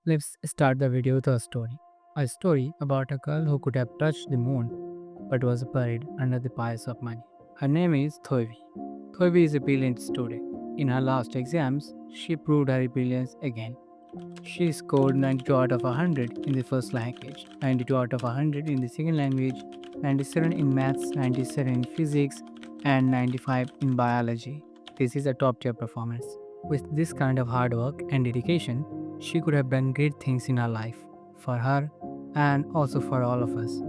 Let's start the video with a story. A story about a girl who could have touched the moon but was buried under the piles of money. Her name is Thoivi. Thoivi is a brilliant student. In her last exams, she proved her brilliance again. She scored 92 out of 100 in the first language, 92 out of 100 in the second language, 97 in maths, 97 in physics, and 95 in biology. This is a top tier performance. With this kind of hard work and dedication, she could have done great things in her life, for her and also for all of us.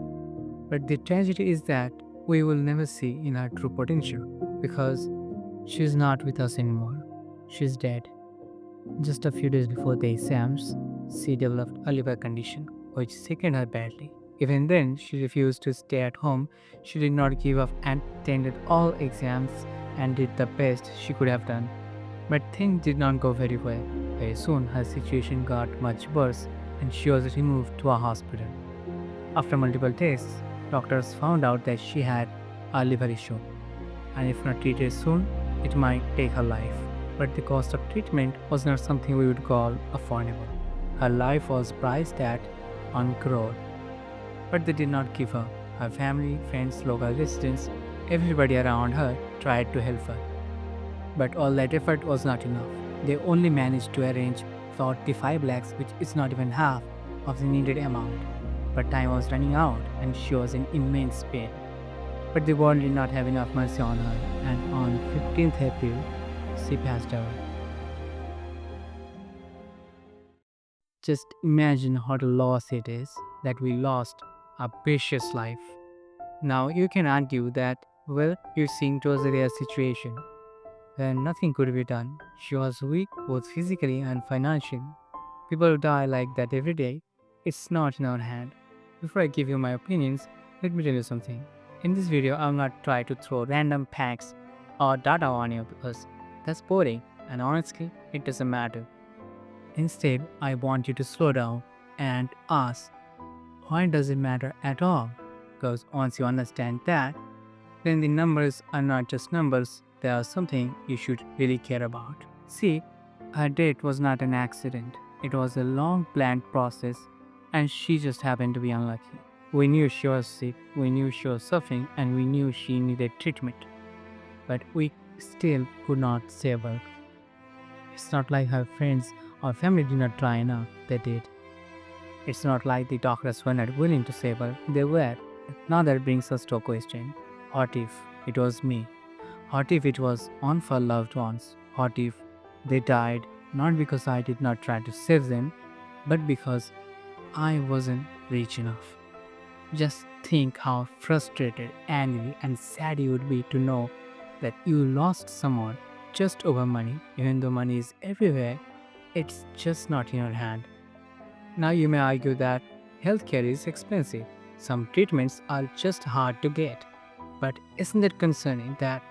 But the tragedy is that we will never see in her true potential because she is not with us anymore. She is dead. Just a few days before the exams, she developed a liver condition, which sickened her badly. Even then, she refused to stay at home. She did not give up and attended all exams and did the best she could have done. But things did not go very well. Very soon, her situation got much worse and she was removed to a hospital. After multiple tests, doctors found out that she had a liver issue, and if not treated soon, it might take her life. But the cost of treatment was not something we would call affordable. Her life was priced at 1 crore. But they did not give her. Her family, friends, local residents, everybody around her tried to help her. But all that effort was not enough. They only managed to arrange 45 lakhs, which is not even half of the needed amount. But time was running out and she was in immense pain. But the world did not have enough mercy on her, and on 15th April, she passed away. Just imagine what a loss it is that we lost a precious life. Now you can argue that, well, you seeing it was a rare situation when nothing could be done. She was weak both physically and financially. People die like that every day. It's not in our hand. Before I give you my opinions, let me tell you something. In this video, I will not try to throw random facts or data on you because that's boring and honestly, it doesn't matter. Instead, I want you to slow down and ask, why does it matter at all? Because once you understand that, then the numbers are not just numbers, they are something you should really care about. See, her death was not an accident, it was a long planned process, and she just happened to be unlucky. We knew she was sick, we knew she was suffering, and we knew she needed treatment. But we still could not save her. It's not like her friends or family did not try enough, they did. It's not like the doctors were not willing to save her, they were. Now that brings us to a question. What if it was me? What if it was one of our loved ones? What if they died not because I did not try to save them, but because I wasn't rich enough? Just think how frustrated, angry, and sad you would be to know that you lost someone just over money, even though money is everywhere, it's just not in your hand. Now you may argue that healthcare is expensive. Some treatments are just hard to get. But isn't it concerning that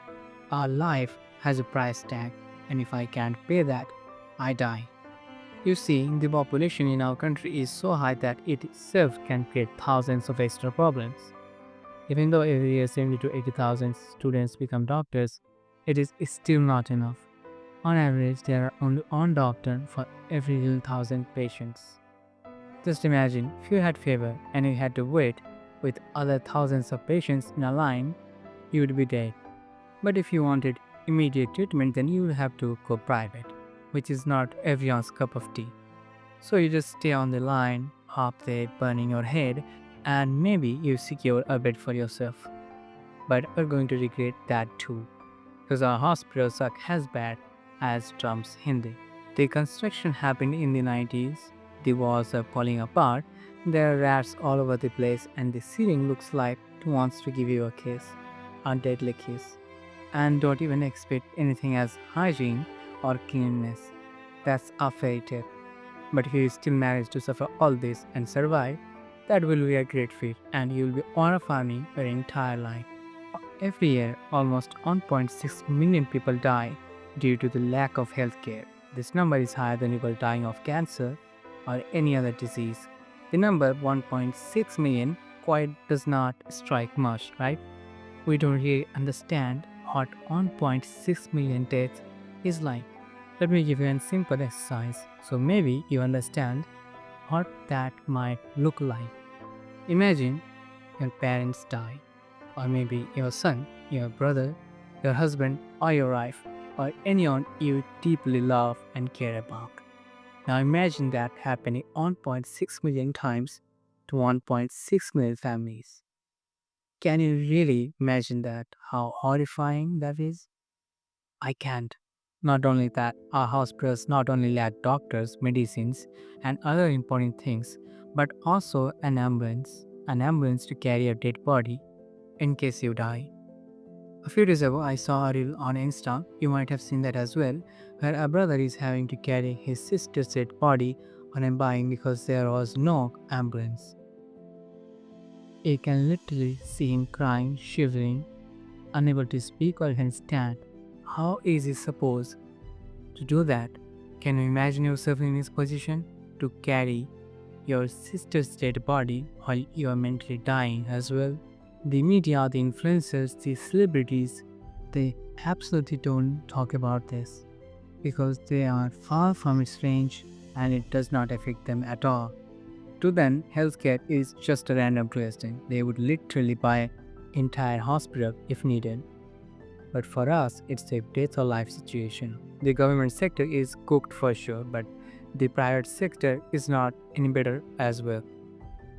our life has a price tag, and if I can't pay that, I die? You see, the population in our country is so high that it itself can create thousands of extra problems. Even though every year 70 to 80,000 students become doctors, it is still not enough. On average, there are only one doctor for every 1,000 patients. Just imagine if you had fever and you had to wait with other thousands of patients in a line, you would be dead. But if you wanted immediate treatment, then you would have to go private, which is not everyone's cup of tea. So you just stay on the line, half there burning your head, and maybe you secure a bed for yourself. But we're going to regret that too, because our hospitals suck as bad as Trump's Hindi. The construction happened in the 90s, the walls are falling apart, there are rats all over the place, and the ceiling looks like it wants to give you a kiss, a deadly kiss. And don't even expect anything as hygiene or cleanliness. That's a fairy tale. But if you still manage to suffer all this and survive, that will be a great feat and you will be honor farming your entire life. Every year, almost 1.6 million people die due to the lack of healthcare. This number is higher than people dying of cancer or any other disease. The number 1.6 million quite does not strike much, right? We don't really understand what 1.6 million deaths is like. Let me give you a simple exercise so maybe you understand what that might look like. Imagine your parents die, or maybe your son, your brother, your husband, or your wife, or anyone you deeply love and care about. Now imagine that happening 1.6 million times to 1.6 million families. Can you really imagine that? How horrifying that is? I can't. Not only that, our hospitals not only lack doctors, medicines, and other important things, but also an ambulance to carry a dead body in case you die. A few days ago, I saw a reel on Insta, you might have seen that as well, where a brother is having to carry his sister's dead body on a bike because there was no ambulance. You can literally see him crying, shivering, unable to speak or even stand. How is he supposed to do that? Can you imagine yourself in his position? To carry your sister's dead body while you are mentally dying as well? The media, the influencers, the celebrities, they absolutely don't talk about this because they are far from its range and it does not affect them at all. To them, healthcare is just a random question. They would literally buy entire hospital if needed. But for us, it's a death or life situation. The government sector is cooked for sure, but the private sector is not any better as well.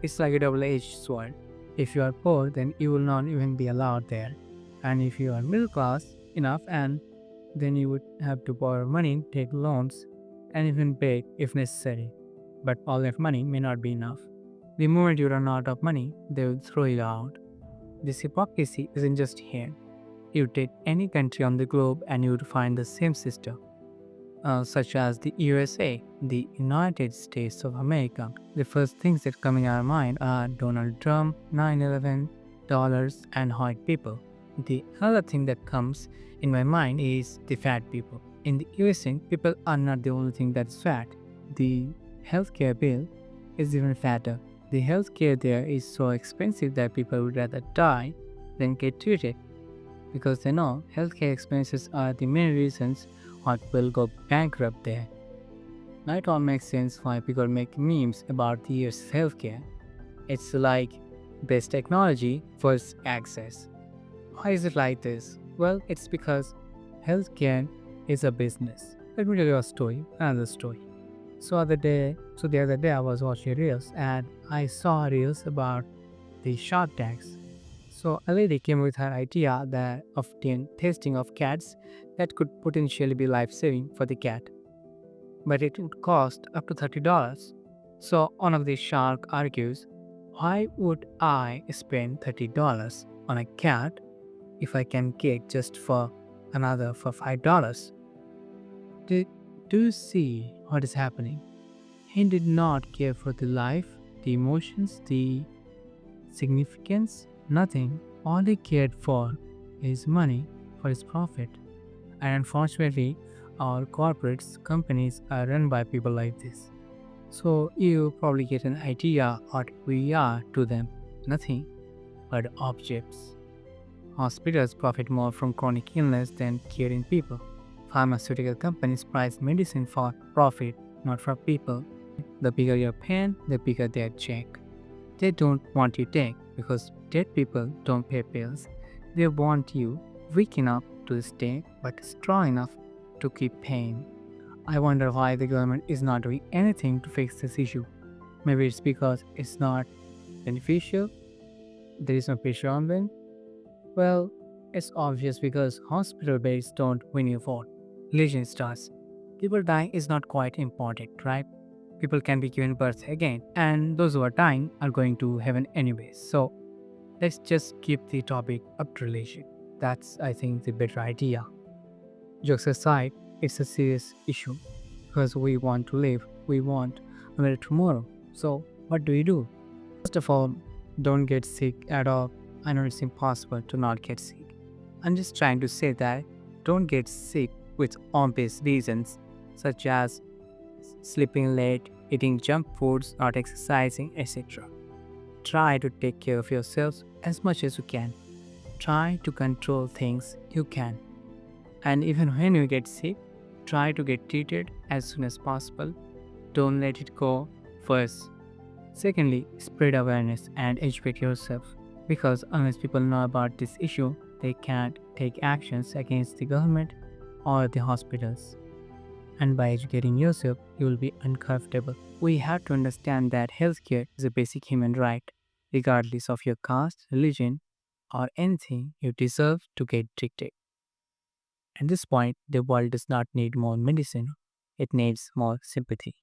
It's like a double-edged sword. If you are poor, then you will not even be allowed there. And if you are middle class enough, and then you would have to borrow money, take loans, and even beg if necessary. But all that money may not be enough. The moment you run out of money, they will throw you out. This hypocrisy isn't just here. You take any country on the globe and you would find the same system, such as the USA, the United States of America. The first things that come in our mind are Donald Trump, 9/11, dollars, and white people. The other thing that comes in my mind is the fat people. In the USA, people are not the only thing that's fat. The healthcare bill is even fatter. The healthcare there is so expensive that people would rather die than get treated because they know healthcare expenses are the main reasons why people go bankrupt there. Now it all makes sense why people make memes about the US healthcare. It's like best technology, first access. Why is it like this? Well, it's because healthcare is a business. Let me tell you a story, another story. The other day I was watching reels and I saw reels about the shark tanks. So a lady came with her idea that of testing of cats that could potentially be life-saving for the cat, but it would cost up to $30. So one of the shark argues, why would I spend $30 on a cat if I can get just for another for $5? Do, do you see what is happening? He did not care for the life, the emotions, the significance, nothing. All he cared for is money for his profit. And unfortunately, our corporates, companies are run by people like this. So you probably get an idea what we are to them. Nothing but objects. Hospitals profit more from chronic illness than caring people. Pharmaceutical companies price medicine for profit, not for people. The bigger your pain, the bigger their check. They don't want you dead because dead people don't pay bills. They want you weak enough to stay but strong enough to keep paying. I wonder why the government is not doing anything to fix this issue. Maybe it's because it's not beneficial, there is no pressure on them. Well, it's obvious because hospital beds don't win you vote. Legend stars. People dying is not quite important, right? People can be given birth again, and those who are dying are going to heaven anyways. So let's just keep the topic up to relation. That's, I think, the better idea. Jokes aside, it's a serious issue because we want to live, we want a better tomorrow. So, what do we do? First of all, don't get sick at all. I know it's impossible to not get sick. I'm just trying to say that don't get sick with obvious reasons such as sleeping late, eating junk foods, not exercising, etc. Try to take care of yourselves as much as you can. Try to control things you can. And even when you get sick, try to get treated as soon as possible. Don't let it go first. Secondly, spread awareness and educate yourself because unless people know about this issue, they can't take actions against the government or the hospitals. And by educating yourself, you will be uncomfortable. We have to understand that healthcare is a basic human right. Regardless of your caste, religion, or anything, you deserve to get treated. At this point, the world does not need more medicine, it needs more sympathy.